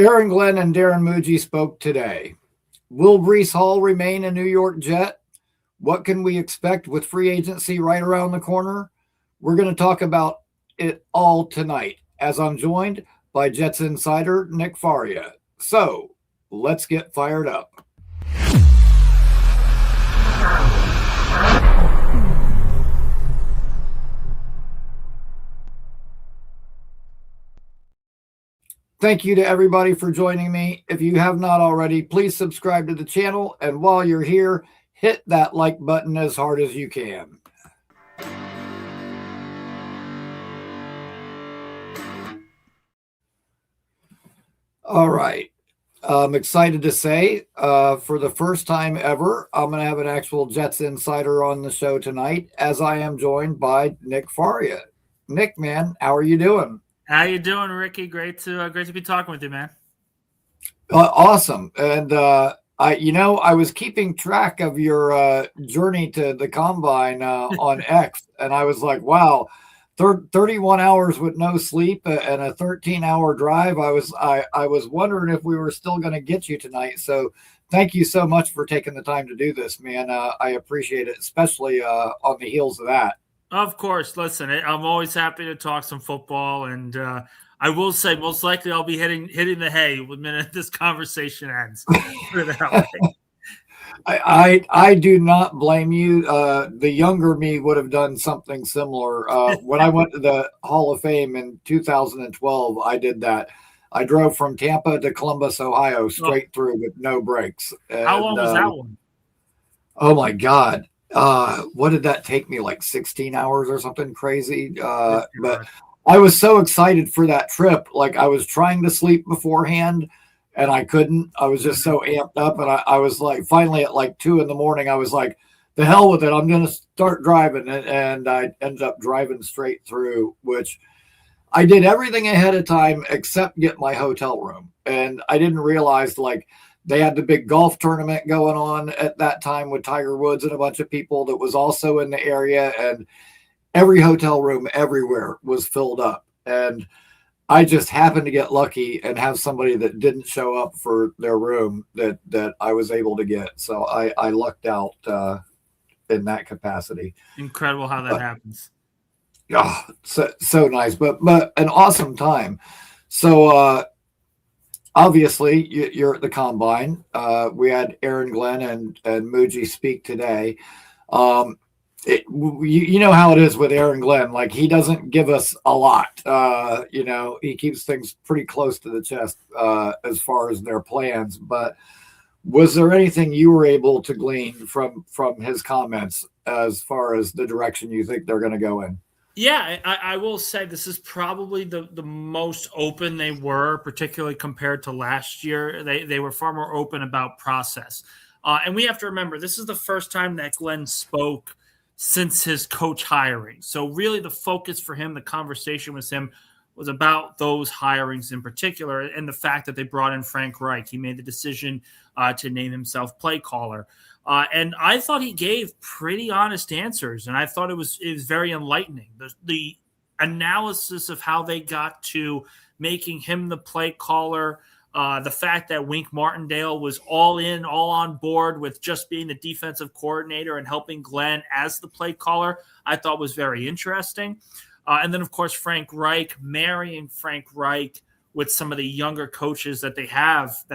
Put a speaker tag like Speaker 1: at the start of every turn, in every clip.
Speaker 1: Aaron Glenn and Darren Muji spoke today. Will Brees Hall remain a New York Jet? What can we expect with free agency right around the corner? We're going to talk about it all tonight as I'm joined by Jets insider Nick Faria. So let's get fired up. Thank you to everybody for joining me. If you have not already, please subscribe to the channel. And while you're here, hit that like button as hard as you can. All right. I'm excited to say for the first time ever, I'm going to have an actual Jets insider on the show tonight, as I am joined by Nick Faria. Nick, man, how are you doing?
Speaker 2: How you doing, Rickie? Great to be talking with you, man.
Speaker 1: Awesome. And I was keeping track of your journey to the combine on X, and I was like, wow, 31 hours with no sleep and a 13-hour drive. I was wondering if we were still going to get you tonight. So thank you so much for taking the time to do this, man. I appreciate it, especially on the heels of that.
Speaker 2: Of course. Listen, I'm always happy to talk some football, and I will say most likely I'll be hitting the hay the minute this conversation ends.
Speaker 1: I do not blame you. The younger me would have done something similar. When I went to the Hall of Fame in 2012, I did that. I drove from Tampa to Columbus, Ohio, straight through with no breaks. And,
Speaker 2: how long was that one?
Speaker 1: Oh my God. What did that take me? Like 16 hours or something crazy. But I was so excited for that trip. Like I was trying to sleep beforehand and I couldn't. I was just so amped up. And I was like, finally at like 2 a.m, I was like, the hell with it. I'm going to start driving. And I ended up driving straight through, which I did everything ahead of time except get my hotel room. And I didn't realize like they had the big golf tournament going on at that time with Tiger Woods and a bunch of people that was also in the area. And every hotel room everywhere was filled up. And I just happened to get lucky and have somebody that didn't show up for their room that I was able to get. So I lucked out in that capacity.
Speaker 2: Incredible how that happens.
Speaker 1: Oh, so nice, but an awesome time. So obviously you're at the combine. We had Aaron Glenn and Muji speak today. You know how it is with Aaron Glenn. Like he doesn't give us a lot. He keeps things pretty close to the chest as far as their plans. But was there anything you were able to glean from his comments as far as the direction you think they're going to go in?
Speaker 2: Yeah, I will say this is probably the most open they were, particularly compared to last year. They were far more open about process. And we have to remember, this is the first time that Glenn spoke since his coach hiring. So really the focus for him, the conversation with him was about those hirings in particular and the fact that they brought in Frank Reich. He made the decision to name himself play caller. And I thought he gave pretty honest answers, and I thought it was very enlightening. The analysis of how they got to making him the play caller, the fact that Wink Martindale was all on board with just being the defensive coordinator and helping Glenn as the play caller, I thought was very interesting. And then, of course, marrying Frank Reich with some of the younger coaches that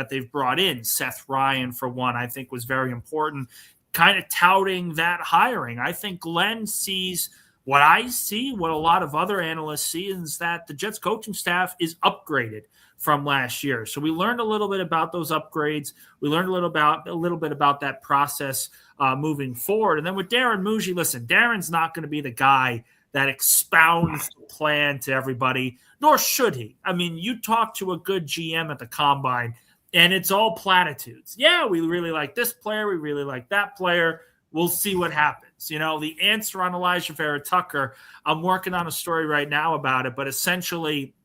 Speaker 2: they've brought in. Seth Ryan, for one, I think was very important, kind of touting that hiring. I think Glenn sees what I see, what a lot of other analysts see, is that the Jets coaching staff is upgraded from last year. So we learned a little bit about those upgrades. We learned a little bit about that process moving forward. And then with Darren Muji, listen, Darren's not going to be the guy that expounds the plan to everybody, nor should he. I mean, you talk to a good GM at the combine, and it's all platitudes. Yeah, we really like this player. We really like that player. We'll see what happens. The answer on Elijah Vera Tucker, I'm working on a story right now about it, but essentially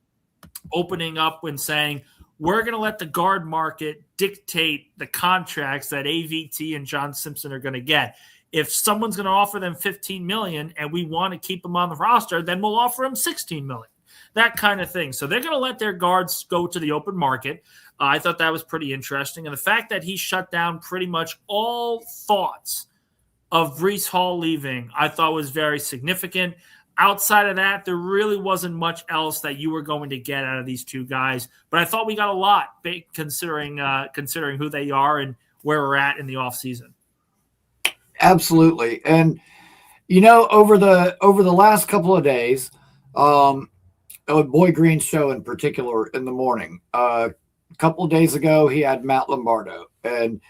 Speaker 2: opening up when saying, we're going to let the guard market dictate the contracts that AVT and John Simpson are going to get. If someone's going to offer them $15 million and we want to keep them on the roster, then we'll offer them $16 million. that kind of thing. So they're going to let their guards go to the open market. I thought that was pretty interesting. And the fact that he shut down pretty much all thoughts of Breece Hall leaving, I thought was very significant. Outside of that, there really wasn't much else that you were going to get out of these two guys. But I thought we got a lot, considering who they are and where we're at in the offseason.
Speaker 1: Absolutely. And, over the last couple of days, Boy Green's show in particular in the morning, a couple of days ago, he had Matt Lombardo. And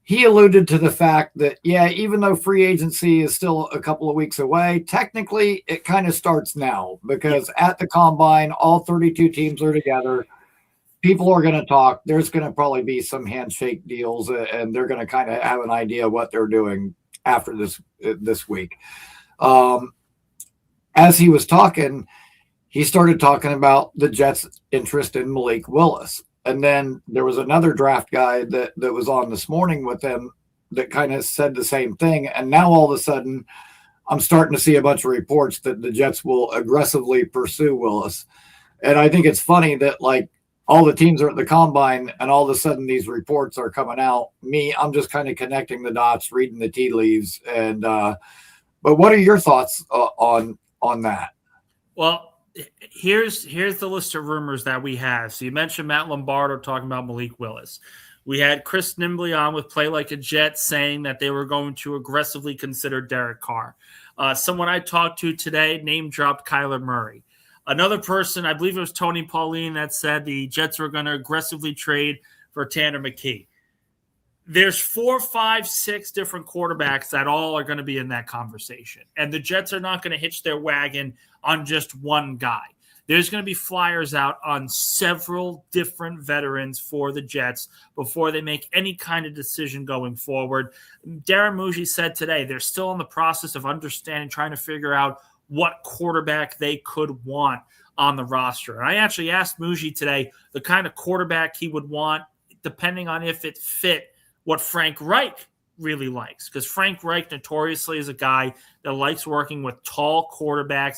Speaker 1: he alluded to the fact that, even though free agency is still a couple of weeks away, technically it kind of starts now because at the combine, all 32 teams are together. People are going to talk. There's going to probably be some handshake deals, and they're going to kind of have an idea what they're doing after this week. As he was talking, he started talking about the Jets' interest in Malik Willis. And then there was another draft guy that was on this morning with them that kind of said the same thing. And now all of a sudden, I'm starting to see a bunch of reports that the Jets will aggressively pursue Willis. And I think it's funny that, like, all the teams are at the combine and all of a sudden these reports are coming out. I'm just kind of connecting the dots, reading the tea leaves. And but what are your thoughts on that?
Speaker 2: Well, here's the list of rumors that we have. So you mentioned Matt Lombardo talking about Malik Willis. We had Chris Nimbley on with Play Like a Jet saying that they were going to aggressively consider Derek Carr. Someone I talked to today name dropped Kyler Murray. Another person, I believe it was Tony Pauline, that said the Jets were going to aggressively trade for Tanner McKee. There's 4, 5, 6 different quarterbacks that all are going to be in that conversation. And the Jets are not going to hitch their wagon on just one guy. There's going to be flyers out on several different veterans for the Jets before they make any kind of decision going forward. Darren Muji said today they're still in the process of understanding, trying to figure out what quarterback they could want on the roster. And I actually asked Muji today the kind of quarterback he would want, depending on if it fit what Frank Reich really likes. Because Frank Reich notoriously is a guy that likes working with tall quarterbacks,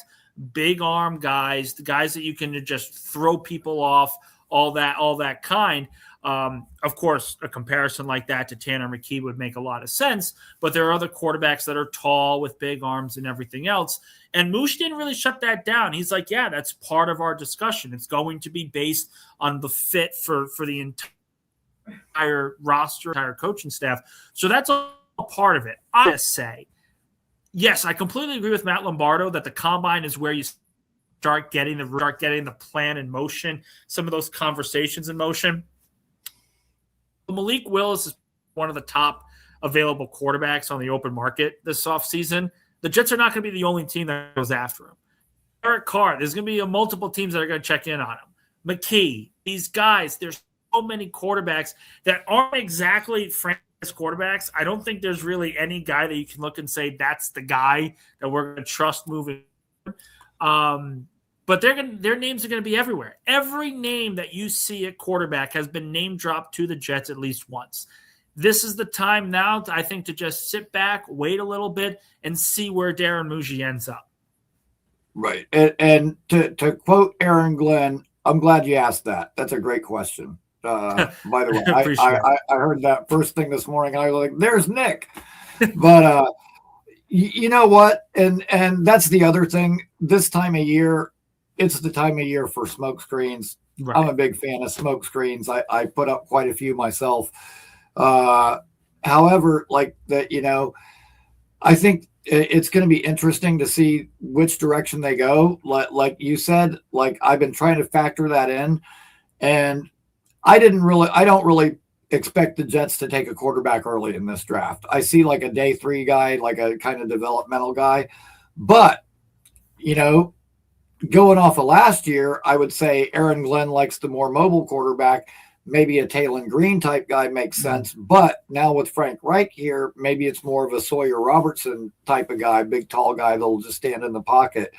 Speaker 2: big arm guys, the guys that you can just throw people off, all that kind. Of course, a comparison like that to Tanner McKee would make a lot of sense, but there are other quarterbacks that are tall with big arms and everything else. And Moosh didn't really shut that down. He's like, yeah, that's part of our discussion. It's going to be based on the fit for the entire roster, entire coaching staff. So that's all part of it. I just say, yes, I completely agree with Matt Lombardo that the combine is where you start getting the plan in motion, some of those conversations in motion. Malik Willis is one of the top available quarterbacks on the open market this offseason. The Jets are not going to be the only team that goes after him. Derek Carr, there's going to be multiple teams that are going to check in on him. McKee, these guys, there's so many quarterbacks that aren't exactly franchise quarterbacks. I don't think there's really any guy that you can look and say that's the guy that we're going to trust moving forward. But their names are going to be everywhere. Every name that you see at quarterback has been name dropped to the Jets at least once. This is the time now, I think, to just sit back, wait a little bit, and see where Darren Muji ends up.
Speaker 1: Right. And to quote Aaron Glenn, I'm glad you asked that. That's a great question. By the way, I heard that first thing this morning. And I was like, there's Nick. But you know what? And that's the other thing. This time of year, it's the time of year for smoke screens. Right. I'm a big fan of smoke screens. I put up quite a few myself. However, like that, I think it's going to be interesting to see which direction they go. Like you said, like I've been trying to factor that in, and I don't really expect the Jets to take a quarterback early in this draft. I see like a day 3 guy, like a kind of developmental guy, but going off of last year, I would say Aaron Glenn likes the more mobile quarterback. Maybe a Taylon Green type guy makes sense. But now with Frank Reich here, maybe it's more of a Sawyer Robertson type of guy, big, tall guy that'll just stand in the pocket.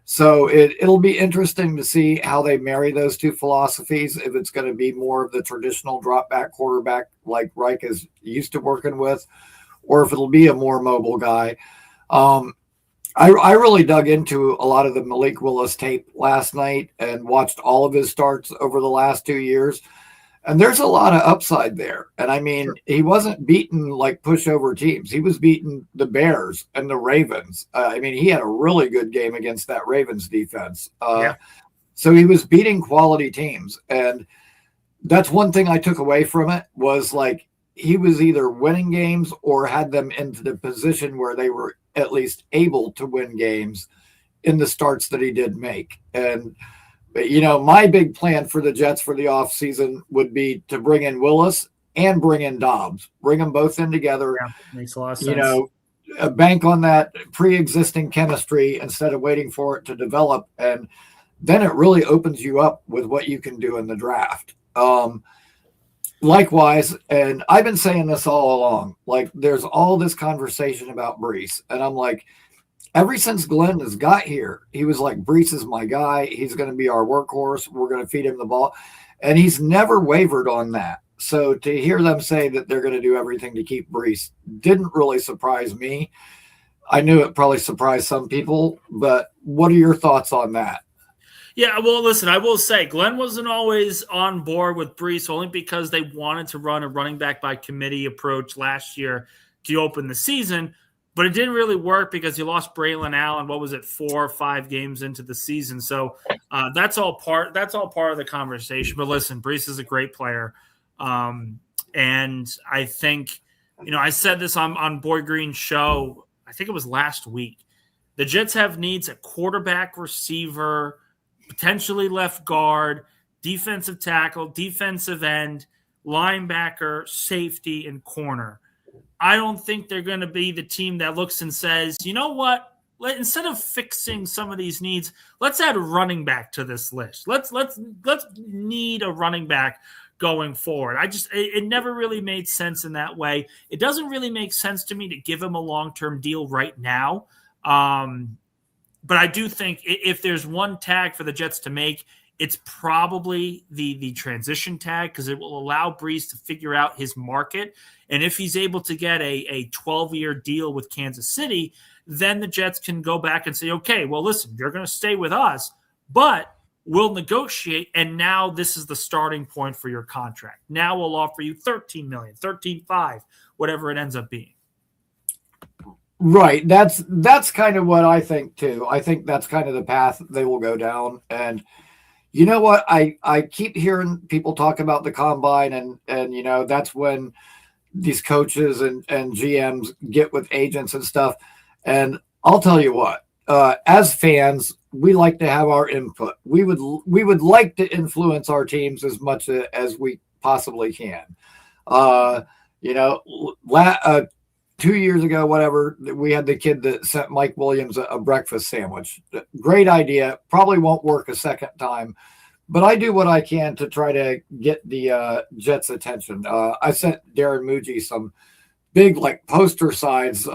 Speaker 1: So it'll be interesting to see how they marry those two philosophies, if it's going to be more of the traditional drop back quarterback like Reich is used to working with, or if it'll be a more mobile guy. I really dug into a lot of the Malik Willis tape last night and watched all of his starts over the last 2 years. And there's a lot of upside there. And I mean,
Speaker 2: Sure.
Speaker 1: he wasn't beaten like pushover teams. He was beating the Bears and the Ravens. I mean, he had a really good game against that Ravens defense.
Speaker 2: Yeah.
Speaker 1: So he was beating quality teams. And that's one thing I took away from it was like he was either winning games or had them into the position where they were at least able to win games in the starts that he did make. And my big plan for the Jets for the offseason would be to bring in Willis and bring in Dobbs, bring them both in together.
Speaker 2: Yeah, makes a lot of sense.
Speaker 1: Bank on that pre-existing chemistry instead of waiting for it to develop. And then it really opens you up with what you can do in the draft. Likewise, and I've been saying this all along, like there's all this conversation about Brees. And I'm like, ever since Glenn has got here, he was like, Brees is my guy. He's going to be our workhorse. We're going to feed him the ball. And he's never wavered on that. So to hear them say that they're going to do everything to keep Brees didn't really surprise me. I knew it probably surprised some people, but what are your thoughts on that?
Speaker 2: Yeah, well, listen, I will say Glenn wasn't always on board with Brees only because they wanted to run a running back by committee approach last year to open the season. But it didn't really work because you lost Braylon Allen. What was it, 4 or 5 games into the season? So that's all part of the conversation. But listen, Brees is a great player, and I think I said this on Boy Green's show. I think it was last week. The Jets have needs at quarterback, receiver, potentially left guard, defensive tackle, defensive end, linebacker, safety, and corner. I don't think they're going to be the team that looks and says, you know what? Instead of fixing some of these needs, let's add a running back to this list. Let's need a running back going forward. It never really made sense in that way. It doesn't really make sense to me to give him a long-term deal right now. But I do think if there's one tag for the Jets to make, it's probably the transition tag because it will allow Brees to figure out his market. And if he's able to get a 12-year deal with Kansas City, then the Jets can go back and say, okay, well, listen, you're going to stay with us, but we'll negotiate. And now this is the starting point for your contract. Now we'll offer you $13 million, $13.5, whatever it ends up being.
Speaker 1: Right. That's kind of what I think too. I think that's kind of the path they will go down. And you know what? I keep hearing people talk about the combine and that's when these coaches and GMs get with agents and stuff. And I'll tell you what, as fans, we like to have our input. We would like to influence our teams as much as we possibly can. 2 years ago, whatever, we had the kid that sent Mike Williams a breakfast sandwich. Great idea. Probably won't work a second time. But I do what I can to try to get the Jets' attention. I sent Darren Muji some big, like, poster size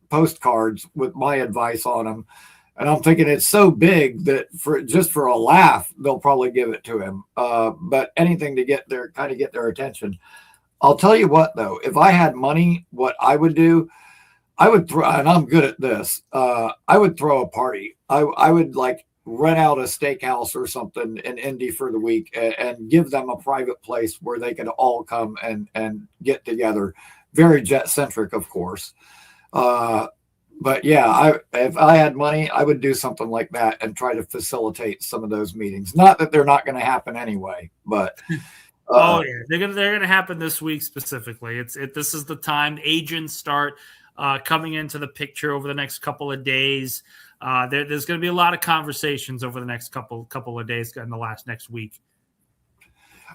Speaker 1: postcards with my advice on them. And I'm thinking it's so big that for a laugh, they'll probably give it to him. But anything to get their attention. I'll tell you what, though, if I had money, what I would do, I would throw, and I'm good at this, I would throw a party. I would like rent out a steakhouse or something in Indy for the week and give them a private place where they could all come and get together. Very jet centric, of course. But yeah, if I had money, I would do something like that and try to facilitate some of those meetings. Not that they're not going to happen anyway, but
Speaker 2: oh yeah, they're gonna happen this week specifically. This is the time agents start coming into the picture over the next couple of days. There's going to be a lot of conversations over the next couple of days in the next week.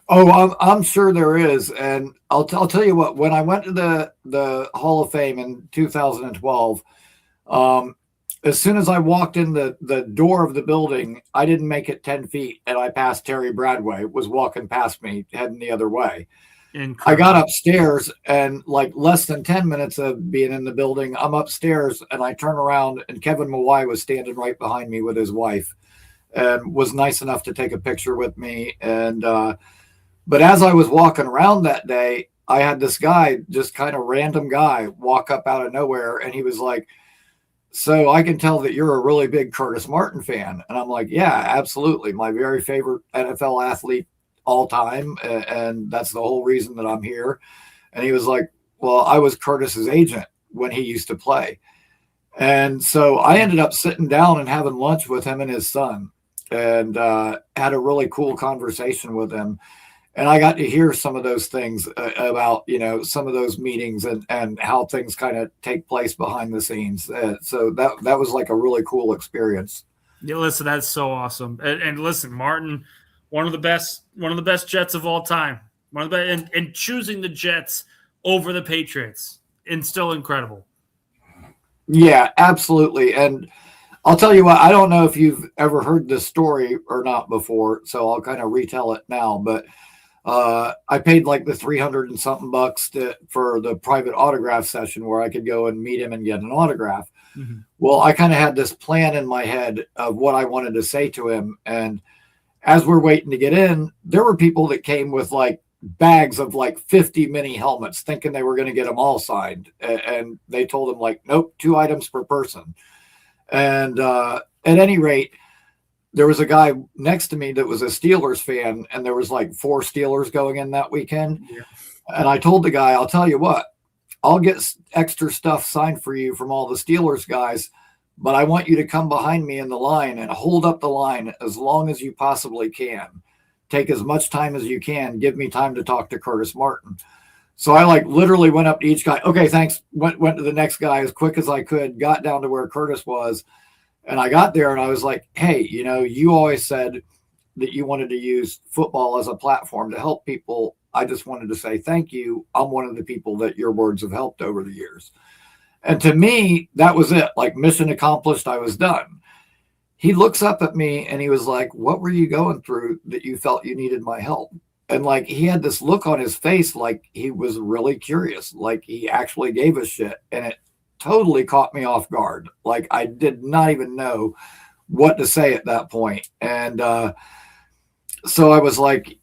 Speaker 1: Oh, I'm sure there is, and I'll tell you what. When I went to the Hall of Fame in 2012, as soon as I walked in the door of the building, I didn't make it 10 feet, and I passed Terry Bradway, was walking past me, heading the other way. Incredible. I got upstairs, and like less than 10 minutes of being in the building, I'm upstairs, and I turn around, and Kevin Mawai was standing right behind me with his wife, and was nice enough to take a picture with me. And but as I was walking around that day, I had this guy, just kind of random guy, walk up out of nowhere, and he was like, so I can tell that you're a really big Curtis Martin fan. And I'm like, yeah, absolutely. My very favorite NFL athlete all time. And that's the whole reason that I'm here. And he was like, well, I was Curtis's agent when he used to play. And so I ended up sitting down and having lunch with him and his son, and had a really cool conversation with him. And I got to hear some of those things about, some of those meetings and how things kind of take place behind the scenes. So that was like a really cool experience.
Speaker 2: Yeah, listen, that's so awesome. And listen, Martin, one of the best Jets of all time. One of the best, and choosing the Jets over the Patriots, and still incredible.
Speaker 1: Yeah, absolutely. And I'll tell you what, I don't know if you've ever heard this story or not before, so I'll kind of retell it now. But I paid like the 300 and something bucks for the private autograph session where I could go and meet him and get an autograph. Mm-hmm. Well, I kind of had this plan in my head of what I wanted to say to him. And as we're waiting to get in, there were people that came with like bags of like 50 mini helmets thinking they were going to get them all signed. And they told him like, nope, 2 items per person. And at any rate, there was a guy next to me that was a Steelers fan, and there was like 4 Steelers going in that weekend. Yeah. And I told the guy, I'll tell you what, I'll get extra stuff signed for you from all the Steelers guys, but I want you to come behind me in the line and hold up the line as long as you possibly can. Take as much time as you can. Give me time to talk to Curtis Martin. So I like literally went up to each guy. Okay, thanks. Went to the next guy as quick as I could, got down to where Curtis was. And I got there and I was like, hey, you always said that you wanted to use football as a platform to help people. I just wanted to say thank you. I'm one of the people that your words have helped over the years. And to me, that was it. Like, mission accomplished. I was done. He looks up at me and he was like, what were you going through that you felt you needed my help? And like, he had this look on his face like he was really curious, like he actually gave a shit. And it totally caught me off guard. Like, I did not even know what to say at that point. And so I was like,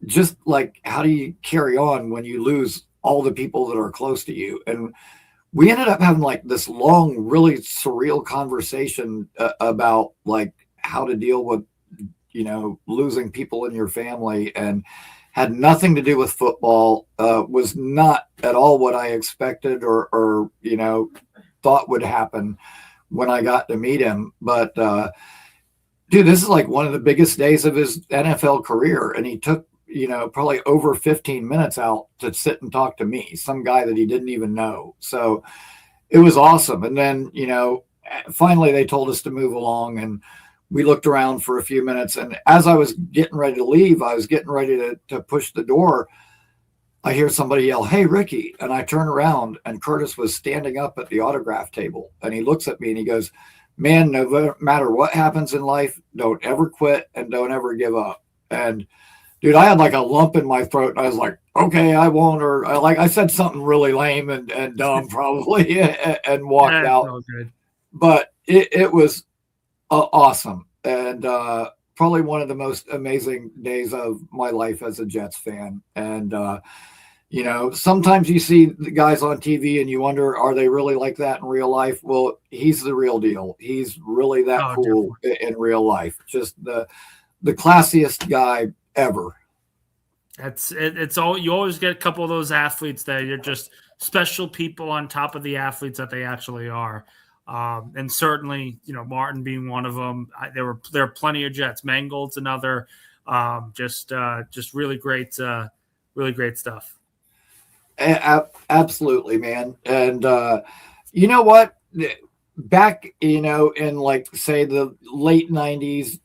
Speaker 1: just like, how do you carry on when you lose all the people that are close to you? And we ended up having like this long, really surreal conversation about like how to deal with, losing people in your family, and had nothing to do with football, was not at all what I expected or thought would happen when I got to meet him. But dude, this is like one of the biggest days of his NFL career. And he took, probably over 15 minutes out to sit and talk to me, some guy that he didn't even know. So it was awesome. And then, finally they told us to move along, and we looked around for a few minutes. And as I was getting ready to leave, I was getting ready to push the door. I hear somebody yell, hey, Rickie. And I turn around and Curtis was standing up at the autograph table. And he looks at me and he goes, man, no matter what happens in life, don't ever quit and don't ever give up. And dude, I had like a lump in my throat. And I was like, okay, I won't. Or I said something really lame and dumb probably and walked out. Okay. But it was awesome. And probably one of the most amazing days of my life as a Jets fan. And, sometimes you see the guys on TV and you wonder, are they really like that in real life? Well, he's the real deal. He's really that cool in real life. Just the classiest guy ever.
Speaker 2: It's all, you always get a couple of those athletes that you're just special people on top of the athletes that they actually are. And certainly, Martin being one of them. There are plenty of Jets. Mangold's another. Just really great stuff.
Speaker 1: Absolutely, man. And you know what? Back, in like say the late 90s,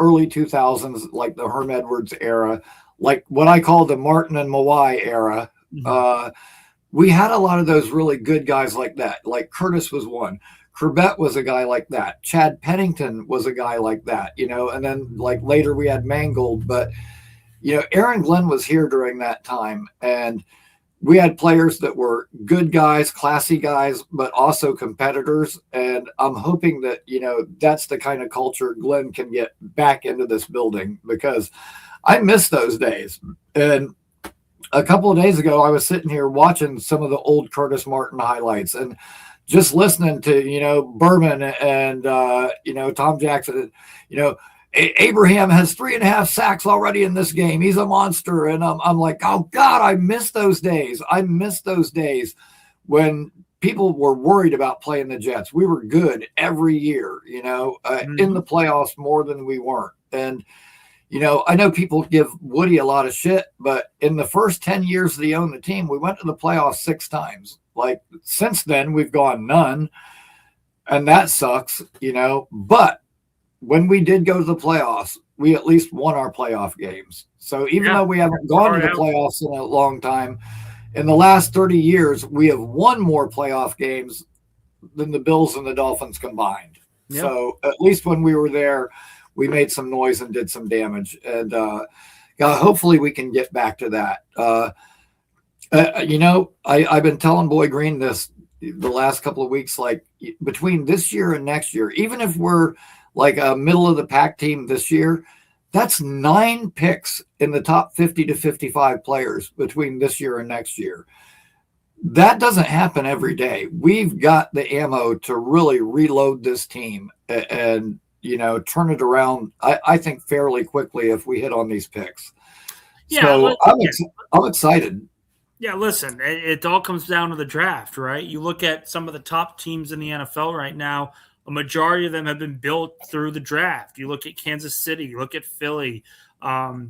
Speaker 1: early 2000s, like the Herm Edwards era, like what I call the Martin and Mawai era. Mm-hmm. We had a lot of those really good guys like that. Like Curtis was one. Corbett was a guy like that. Chad Pennington was a guy like that, and then like later we had Mangold. But, Aaron Glenn was here during that time. And we had players that were good guys, classy guys, but also competitors. And I'm hoping that, that's the kind of culture Glenn can get back into this building, because I miss those days. And a couple of days ago, I was sitting here watching some of the old Curtis Martin highlights, and just listening to, Berman and, Tom Jackson, Abraham has 3.5 sacks already in this game. He's a monster. And I'm like, oh God, I miss those days. I miss those days when people were worried about playing the Jets. We were good every year, in the playoffs more than we weren't. And, I know people give Woody a lot of shit, but in the first 10 years that he owned the team, we went to the playoffs 6 times. Like, since then, we've gone none. And that sucks, But when we did go to the playoffs, we at least won our playoff games. So even though we haven't gone to the playoffs in a long time, in the last 30 years, we have won more playoff games than the Bills and the Dolphins combined. Yep. So at least when we were there, we made some noise and did some damage. And hopefully we can get back to that. I've been telling Boy Green this the last couple of weeks, like between this year and next year, even if we're like a middle of the pack team this year, that's 9 picks in the top 50 to 55 players between this year and next year. That doesn't happen every day. We've got the ammo to really reload this team and turn it around, I think, fairly quickly if we hit on these picks. Yeah, so I'm excited.
Speaker 2: Yeah, listen, it all comes down to the draft, right? You look at some of the top teams in the NFL right now, a majority of them have been built through the draft. You look at Kansas City, you look at Philly,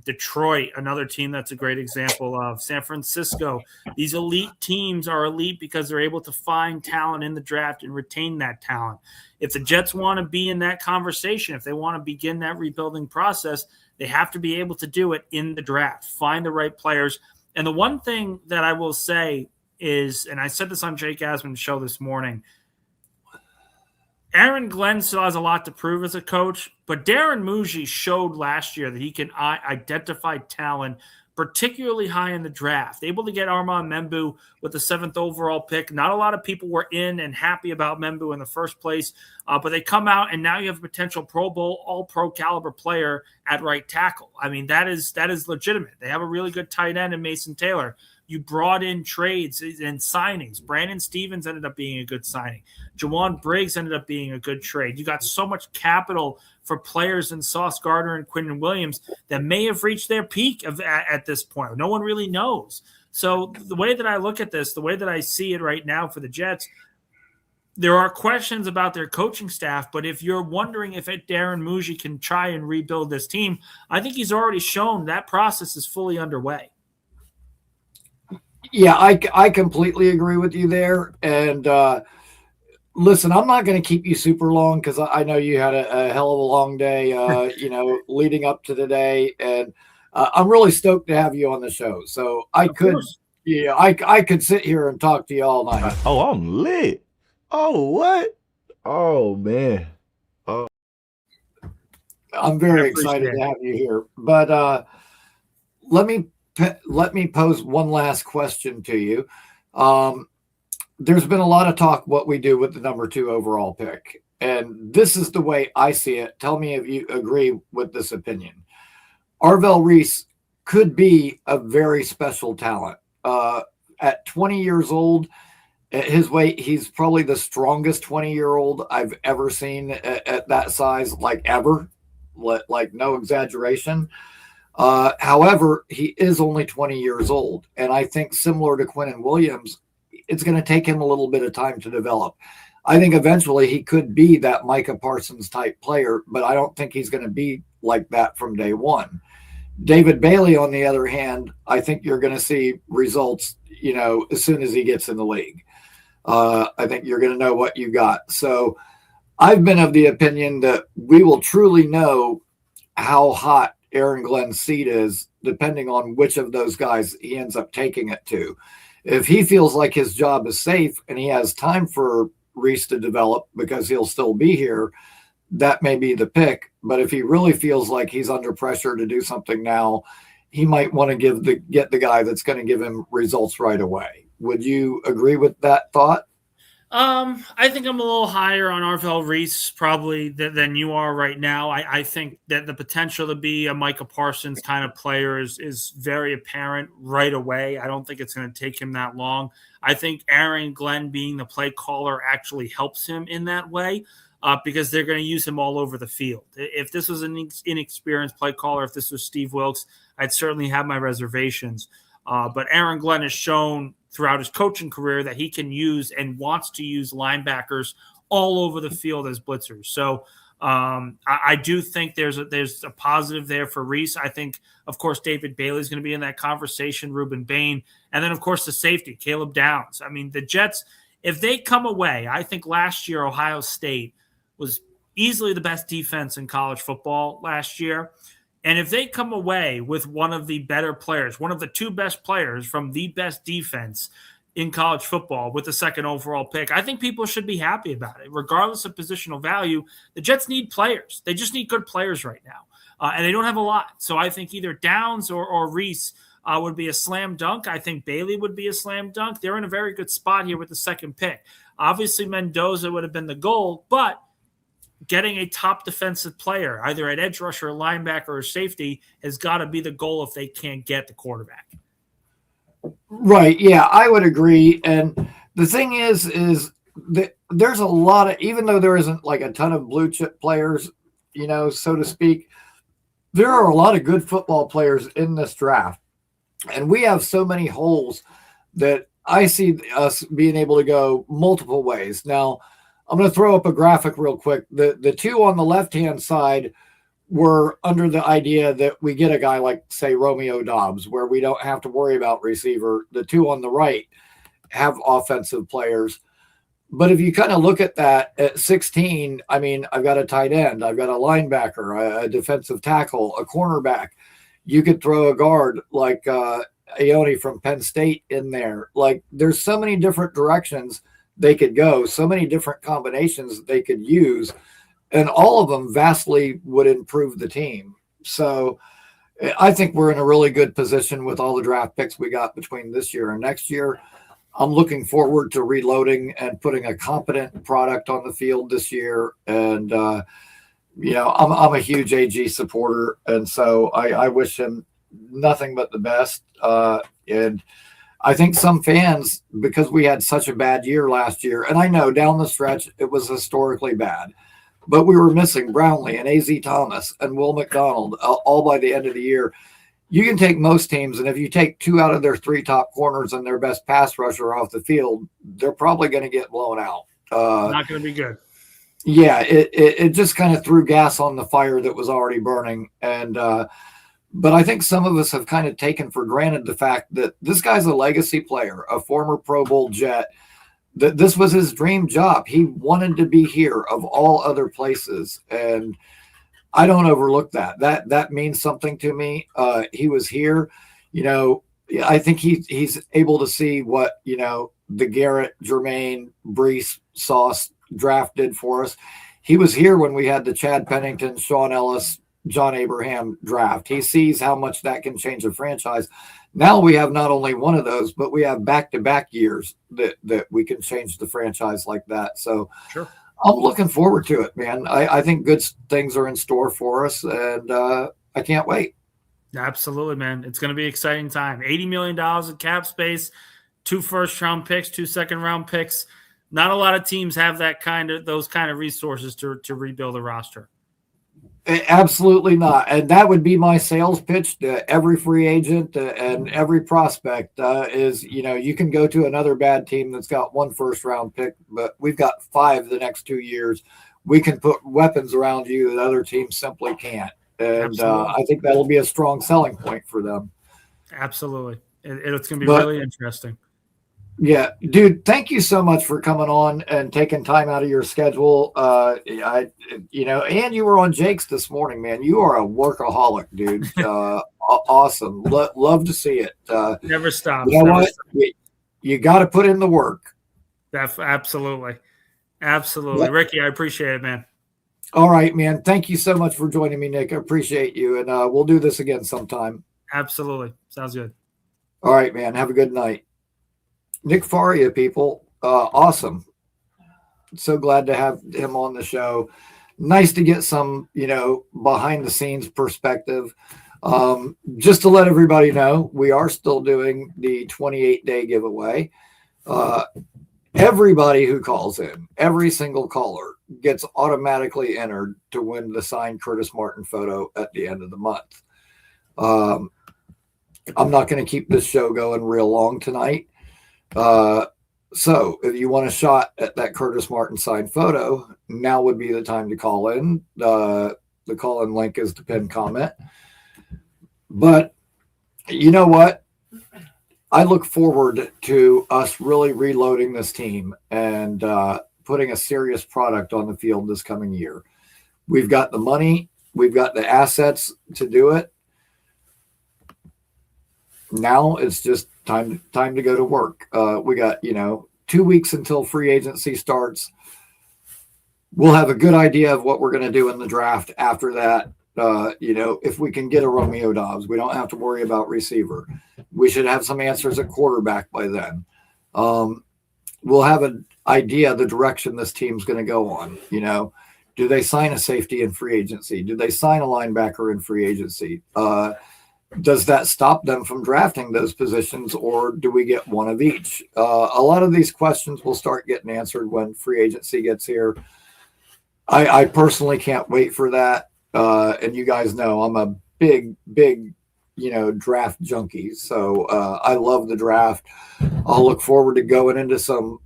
Speaker 2: Detroit, another team that's a great example of San Francisco. These elite teams are elite because they're able to find talent in the draft and retain that talent. If the Jets want to be in that conversation, if they want to begin that rebuilding process, they have to be able to do it in the draft, find the right players. And the one thing that I will say is, and I said this on Jake Asman's show this morning, Aaron Glenn still has a lot to prove as a coach, but Darren Muji showed last year that he can identify talent, particularly high in the draft. Able to get Armand Membu with the 7th overall pick. Not a lot of people were in and happy about Membu in the first place, but they come out and now you have a potential Pro Bowl, all-pro caliber player at right tackle. I mean, that is legitimate. They have a really good tight end in Mason Taylor. You brought in trades and signings. Brandon Stevens ended up being a good signing. Jawan Briggs ended up being a good trade. You got so much capital for players in Sauce Gardner and Quinnen Williams that may have reached their peak at this point. No one really knows. So the way that I look at this, the way that I see it right now for the Jets, there are questions about their coaching staff, but if you're wondering if Darren Muji can try and rebuild this team, I think he's already shown that process is fully underway.
Speaker 1: Yeah, I completely agree with you there. And listen, I'm not going to keep you super long because I know you had a hell of a long day, leading up to today. And I'm really stoked to have you on the show. So I could sit here and talk to you all night.
Speaker 3: Oh, I'm lit. Oh, what? Oh, man. Oh.
Speaker 1: I'm very excited to have you here. But let me pose one last question to you. There's been a lot of talk what we do with the number 2 overall pick. And this is the way I see it. Tell me if you agree with this opinion. Arvell Reese could be a very special talent. At 20 years old, at his weight, he's probably the strongest 20-year-old I've ever seen at that size, like ever. Like no exaggeration. However, he is only 20 years old. And I think similar to Quinnen Williams, it's going to take him a little bit of time to develop. I think eventually he could be that Micah Parsons type player, but I don't think he's going to be like that from day one. David Bailey, on the other hand, I think you're going to see results, as soon as he gets in the league. I think you're going to know what you got. So I've been of the opinion that we will truly know how hot Aaron Glenn's seat is, depending on which of those guys he ends up taking it to. If he feels like his job is safe and he has time for Reese to develop because he'll still be here, that may be the pick. But if he really feels like he's under pressure to do something now, he might want to get the guy that's going to give him results right away. Would you agree with that thought?
Speaker 2: I think I'm a little higher on Arvell Reese probably than you are right now. I think that the potential to be a Micah Parsons kind of player is very apparent right away. I don't think it's going to take him that long. I think Aaron Glenn being the play caller actually helps him in that way because they're going to use him all over the field. If this was an inexperienced play caller, if this was Steve Wilkes, I'd certainly have my reservations. But Aaron Glenn has shown throughout his coaching career that he can use and wants to use linebackers all over the field as blitzers. So I do think there's a positive there for Reese. I think, of course, David Bailey's going to be in that conversation, Ruben Bain, and then, of course, the safety, Caleb Downs. I mean, the Jets, if they come away, I think last year Ohio State was easily the best defense in college football last year. And if they come away with one of the better players, one of the two best players from the best defense in college football with the second overall pick, I think people should be happy about it. Regardless of positional value, the Jets need players. They just need good players right now. And they don't have a lot. So I think either Downs or Reese would be a slam dunk. I think Bailey would be a slam dunk. They're in a very good spot here with the second pick. Obviously, Mendoza would have been the goal, but getting a top defensive player, either at edge rusher, linebacker, or safety, has got to be the goal if they can't get the quarterback.
Speaker 1: Right. Yeah, I would agree. And the thing is that there's a lot of, even though there isn't like a ton of blue chip players, so to speak, there are a lot of good football players in this draft. And we have so many holes that I see us being able to go multiple ways. Now, I'm going to throw up a graphic real quick. The two on the left-hand side were under the idea that we get a guy like, say, Romeo Doubs, where we don't have to worry about receiver. The two on the right have offensive players. But if you kind of look at that at 16, I mean, I've got a tight end, I've got a linebacker, a defensive tackle, a cornerback. You could throw a guard like Ione from Penn State in there. Like, there's so many different directions they could go, so many different combinations they could use, and all of them vastly would improve the team. So I think we're in a really good position with all the draft picks we got between this year and next year. I'm looking forward to reloading and putting a competent product on the field this year. And, I'm a huge AG supporter. And so I wish him nothing but the best. And I think some fans, because we had such a bad year last year, and I know down the stretch it was historically bad, but we were missing Brownlee and AZ Thomas and Will McDonald all by the end of the year. You can take most teams, and if you take two out of their three top corners and their best pass rusher off the field, they're probably going to get blown out.
Speaker 2: Not going to be good.
Speaker 1: Yeah, it just kind of threw gas on the fire that was already burning. And but I think some of us have kind of taken for granted the fact that this guy's a legacy player, a former Pro Bowl Jet, that this was his dream job. He wanted to be here of all other places. And I don't overlook that. That means something to me. He was here. I think he's able to see what, the Garrett, Jermaine, Brees, Sauce draft did for us. He was here when we had the Chad Pennington, Sean Ellis, John Abraham draft. He sees how much that can change a franchise. Now we have not only one of those, but we have back-to-back years that we can change the franchise like that. So
Speaker 2: sure.
Speaker 1: I'm looking forward to it, man. I think good things are in store for us, and I can't wait.
Speaker 2: Absolutely, man. It's going to be an exciting time. $80 million in cap space, 2 first-round picks, 2 second-round picks. Not a lot of teams have those kind of resources to rebuild a roster.
Speaker 1: Absolutely not. And that would be my sales pitch to every free agent and every prospect is, you can go to another bad team that's got 1 first-round pick, but we've got 5 the next 2 years. We can put weapons around you that other teams simply can't. And I think that'll be a strong selling point for them.
Speaker 2: Absolutely. It's going to be really interesting.
Speaker 1: Yeah, dude, thank you so much for coming on and taking time out of your schedule. And you were on Jake's this morning, man. You are a workaholic, dude. Awesome. Love to see it.
Speaker 2: Never stops.
Speaker 1: You know what? You got to put in the work.
Speaker 2: Absolutely. Absolutely. Rickie, I appreciate it, man.
Speaker 1: All right, man. Thank you so much for joining me, Nick. I appreciate you. And we'll do this again sometime.
Speaker 2: Absolutely. Sounds good.
Speaker 1: All right, man. Have a good night. Nick Faria, people. Awesome. So glad to have him on the show. Nice to get some, behind the scenes perspective. Just to let everybody know, we are still doing the 28-day giveaway. Everybody who calls in, every single caller gets automatically entered to win the signed Curtis Martin photo at the end of the month. I'm not going to keep this show going real long tonight. So if you want a shot at that Curtis Martin signed photo, now would be the time to call in. The call-in link is the pinned comment. But you know what? I look forward to us really reloading this team and putting a serious product on the field this coming year. We've got the money. We've got the assets to do it. Now it's just time to go to work. We got, 2 weeks until free agency starts. We'll have a good idea of what we're going to do in the draft after that. If we can get a Romeo Dobbs, we don't have to worry about receiver. We should have some answers at quarterback by then. We'll have an idea of the direction this team's going to go on. Do they sign a safety in free agency? Do they sign a linebacker in free agency? Does that stop them from drafting those positions, or do we get one of each? A lot of these questions will start getting answered when free agency gets here. I personally can't wait for that. And you guys know I'm a big, draft junkie. So I love the draft. I'll look forward to going into some,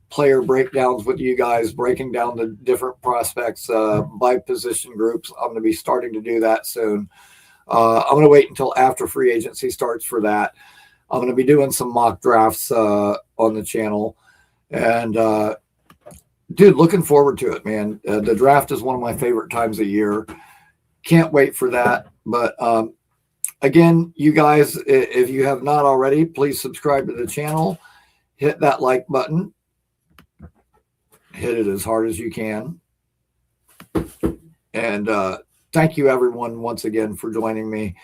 Speaker 1: player breakdowns with you guys, breaking down the different prospects by position groups. I'm going to be starting to do that soon. I'm going to wait until after free agency starts for that. I'm going to be doing some mock drafts on the channel. And, dude, looking forward to it, man. The draft is one of my favorite times of year. Can't wait for that. But, again, you guys, if you have not already, please subscribe to the channel. Hit that like button. Hit it as hard as you can. And, thank you, everyone, once again for joining me.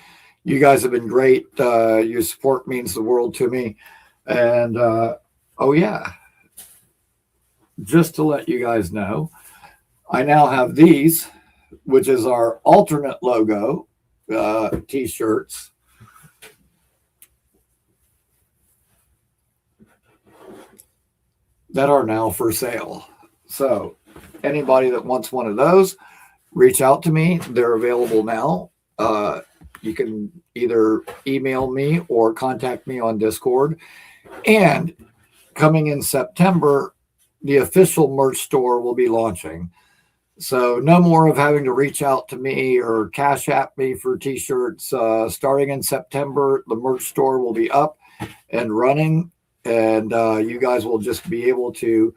Speaker 1: You guys have been great. Your support means the world to me. And, just to let you guys know, I now have these, which is our alternate logo T-shirts. That are now for sale. So anybody that wants one of those, reach out to me. They're available now. You can either email me or contact me on Discord. And coming in September, the official merch store will be launching. So no more of having to reach out to me or cash app me for T-shirts. Starting in September, the merch store will be up and running. And you guys will just be able to...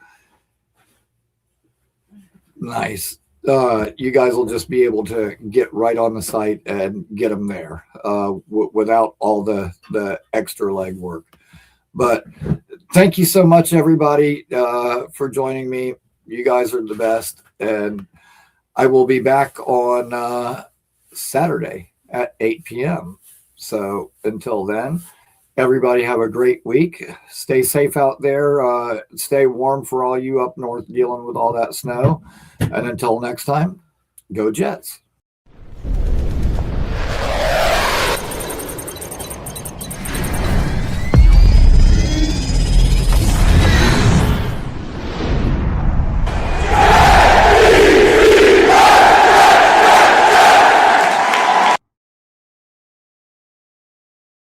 Speaker 1: Nice. You guys will just be able to get right on the site and get them there without all the extra legwork. But thank you so much, everybody, for joining me. You guys are the best. And I will be back on Saturday at 8 p.m. So until then, everybody have a great week. Stay safe out there. Stay warm for all you up north dealing with all that snow. And until next time, go Jets.